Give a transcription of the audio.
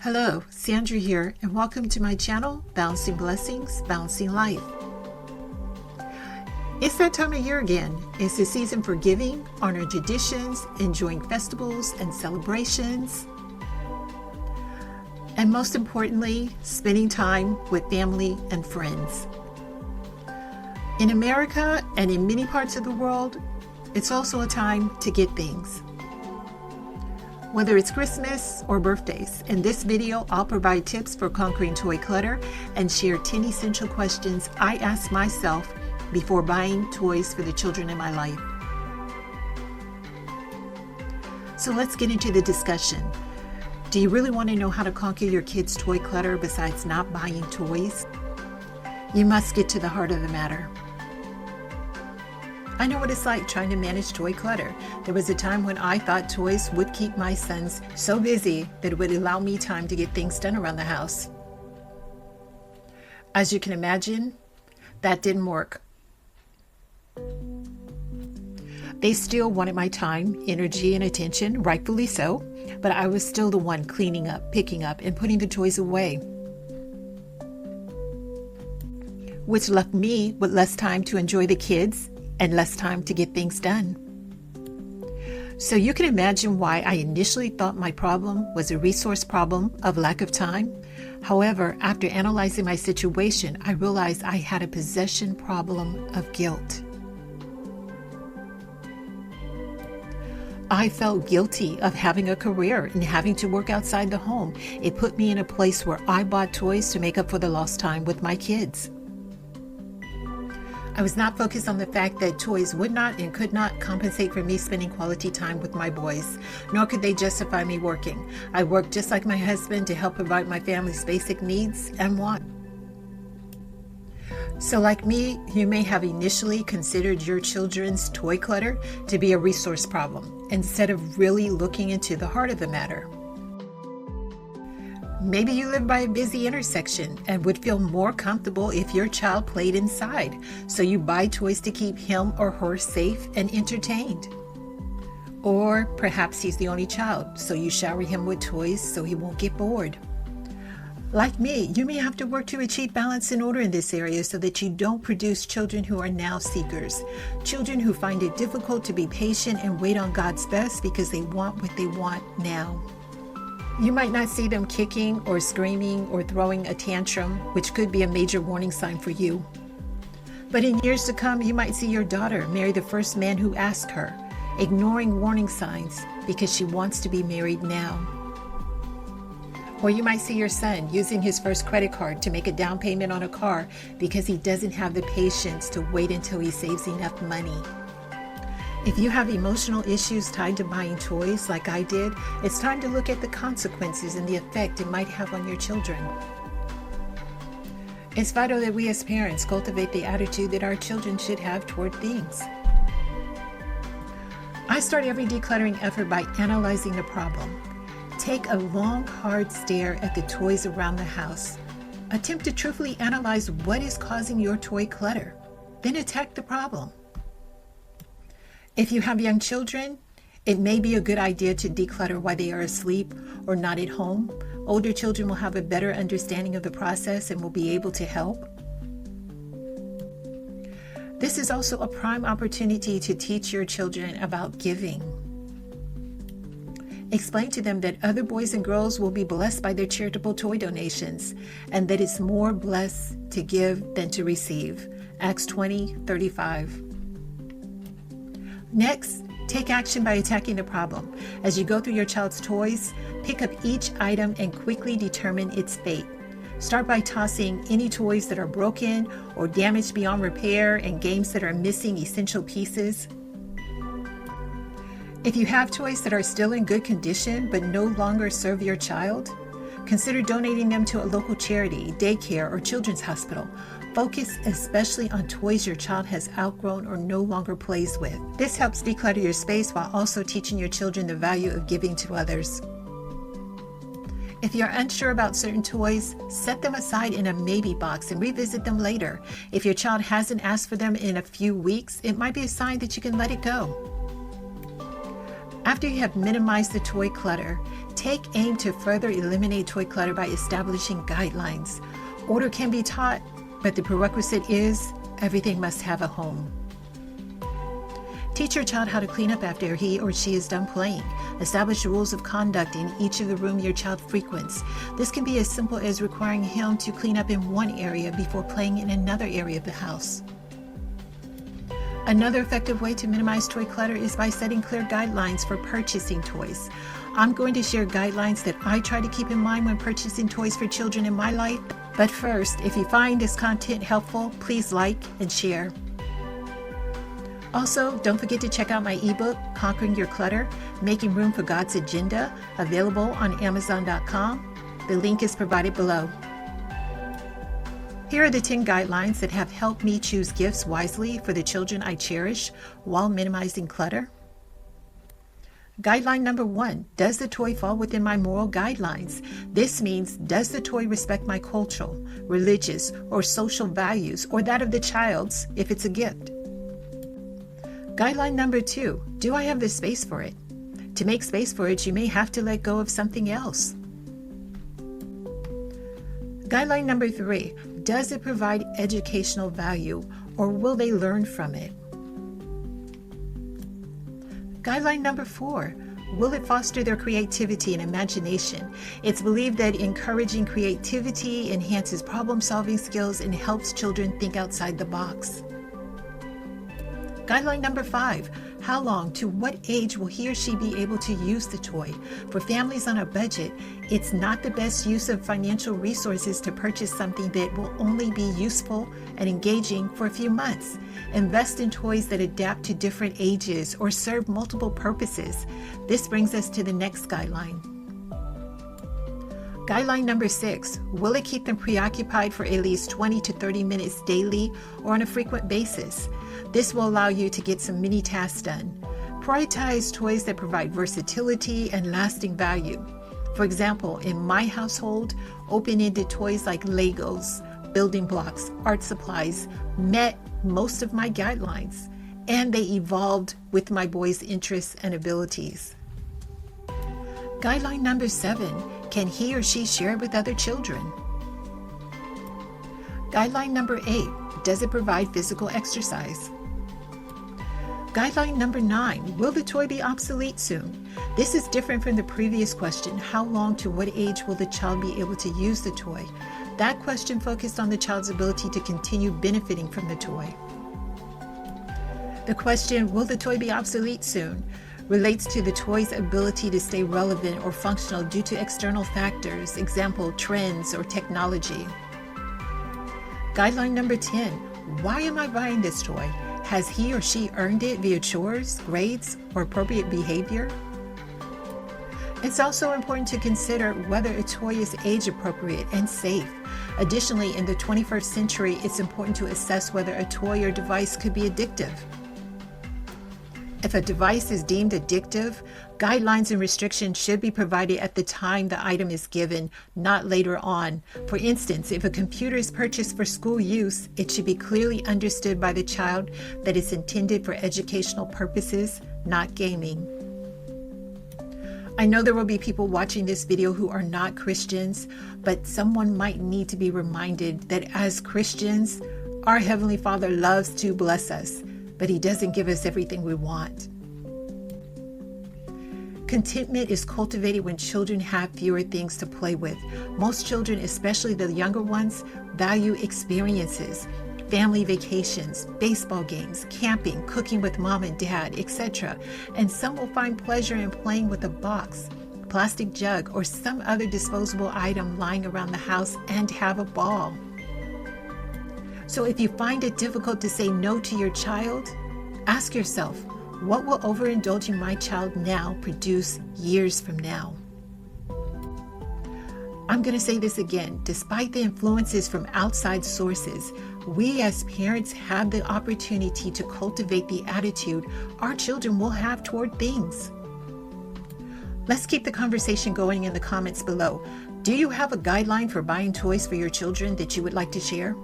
Hello, Sandra here, and welcome to my channel, Balancing Blessings, Balancing Life. It's that time of year again. It's the season for giving, honoring traditions, enjoying festivals and celebrations, and most importantly, spending time with family and friends. In America and in many parts of the world, it's also a time to get things. Whether it's Christmas or birthdays, in this video, I'll provide tips for conquering toy clutter and share 10 essential questions I ask myself before buying toys for the children in my life. So let's get into the discussion. Do you really want to know how to conquer your kids' toy clutter besides not buying toys? You must get to the heart of the matter. I know what it's like trying to manage toy clutter. There was a time when I thought toys would keep my sons so busy that it would allow me time to get things done around the house. As you can imagine, that didn't work. They still wanted my time, energy, and attention, rightfully so, but I was still the one cleaning up, picking up, and putting the toys away, which left me with less time to enjoy the kids and less time to get things done. So you can imagine why I initially thought my problem was a resource problem of lack of time. However, after analyzing my situation, I realized I had a possession problem of guilt. I felt guilty of having a career and having to work outside the home. It put me in a place where I bought toys to make up for the lost time with my kids. I was not focused on the fact that toys would not and could not compensate for me spending quality time with my boys, nor could they justify me working. I worked just like my husband to help provide my family's basic needs and wants. So like me, you may have initially considered your children's toy clutter to be a resource problem, instead of really looking into the heart of the matter. Maybe you live by a busy intersection and would feel more comfortable if your child played inside, so you buy toys to keep him or her safe and entertained. Or perhaps he's the only child, so you shower him with toys so he won't get bored. Like me, you may have to work to achieve balance and order in this area so that you don't produce children who are now seekers, children who find it difficult to be patient and wait on God's best because they want what they want now. You might not see them kicking or screaming or throwing a tantrum, which could be a major warning sign for you. But in years to come, you might see your daughter marry the first man who asked her, ignoring warning signs because she wants to be married now. Or you might see your son using his first credit card to make a down payment on a car because he doesn't have the patience to wait until he saves enough money. If you have emotional issues tied to buying toys like I did, it's time to look at the consequences and the effect it might have on your children. It's vital that we as parents cultivate the attitude that our children should have toward things. I start every decluttering effort by analyzing the problem. Take a long, hard stare at the toys around the house. Attempt to truthfully analyze what is causing your toy clutter. Then attack the problem. If you have young children, it may be a good idea to declutter while they are asleep or not at home. Older children will have a better understanding of the process and will be able to help. This is also a prime opportunity to teach your children about giving. Explain to them that other boys and girls will be blessed by their charitable toy donations and that it's more blessed to give than to receive. Acts 20:35. Next, take action by attacking the problem. As you go through your child's toys, pick up each item and quickly determine its fate. Start by tossing any toys that are broken or damaged beyond repair and games that are missing essential pieces. If you have toys that are still in good condition but no longer serve your child, consider donating them to a local charity, daycare, or children's hospital. Focus especially on toys your child has outgrown or no longer plays with. This helps declutter your space while also teaching your children the value of giving to others. If you're unsure about certain toys, set them aside in a maybe box and revisit them later. If your child hasn't asked for them in a few weeks, it might be a sign that you can let it go. After you have minimized the toy clutter, take aim to further eliminate toy clutter by establishing guidelines. Order can be taught, but the prerequisite is everything must have a home. Teach your child how to clean up after he or she is done playing. Establish rules of conduct in each of the rooms your child frequents. This can be as simple as requiring him to clean up in one area before playing in another area of the house. Another effective way to minimize toy clutter is by setting clear guidelines for purchasing toys. I'm going to share guidelines that I try to keep in mind when purchasing toys for children in my life. But first, if you find this content helpful, please like and share. Also, don't forget to check out my ebook, Conquering Your Clutter, Making Room for God's Agenda, available on Amazon.com. The link is provided below. Here are the 10 guidelines that have helped me choose gifts wisely for the children I cherish while minimizing clutter. Guideline number 1, does the toy fall within my moral guidelines? This means, does the toy respect my cultural, religious, or social values, or that of the child's if it's a gift? Guideline number 2, do I have the space for it? To make space for it, you may have to let go of something else. Guideline number 3, does it provide educational value, or will they learn from it? Guideline number 4, will it foster their creativity and imagination? It's believed that encouraging creativity enhances problem-solving skills and helps children think outside the box. Guideline number 5, how long to what age will he or she be able to use the toy? For families on a budget, it's not the best use of financial resources to purchase something that will only be useful and engaging for a few months. Invest in toys that adapt to different ages or serve multiple purposes. This brings us to the next guideline. Guideline number 6, will it keep them preoccupied for at least 20 to 30 minutes daily or on a frequent basis? This will allow you to get some mini tasks done. Prioritize toys that provide versatility and lasting value. For example, in my household, open-ended toys like Legos, building blocks, art supplies met most of my guidelines, and they evolved with my boys' interests and abilities. Guideline number 7, can he or she share it with other children? Guideline number 8, does it provide physical exercise? Guideline number 9, will the toy be obsolete soon? This is different from the previous question, how long to what age will the child be able to use the toy? That question focused on the child's ability to continue benefiting from the toy. The question, will the toy be obsolete soon, relates to the toy's ability to stay relevant or functional due to external factors, example, trends or technology. Guideline number 10, why am I buying this toy? Has he or she earned it via chores, grades, or appropriate behavior? It's also important to consider whether a toy is age appropriate and safe. Additionally, in the 21st century, it's important to assess whether a toy or device could be addictive. If a device is deemed addictive, guidelines and restrictions should be provided at the time the item is given, not later on. For instance, if a computer is purchased for school use, it should be clearly understood by the child that it's intended for educational purposes, not gaming. I know there will be people watching this video who are not Christians, but someone might need to be reminded that as Christians, our Heavenly Father loves to bless us, but He doesn't give us everything we want. Contentment is cultivated when children have fewer things to play with. Most children, especially the younger ones, value experiences, family vacations, baseball games, camping, cooking with mom and dad, etc. And some will find pleasure in playing with a box, plastic jug, or some other disposable item lying around the house and have a ball. So if you find it difficult to say no to your child, ask yourself, what will overindulging my child now produce years from now? I'm going to say this again. Despite the influences from outside sources, we as parents have the opportunity to cultivate the attitude our children will have toward things. Let's keep the conversation going in the comments below. Do you have a guideline for buying toys for your children that you would like to share?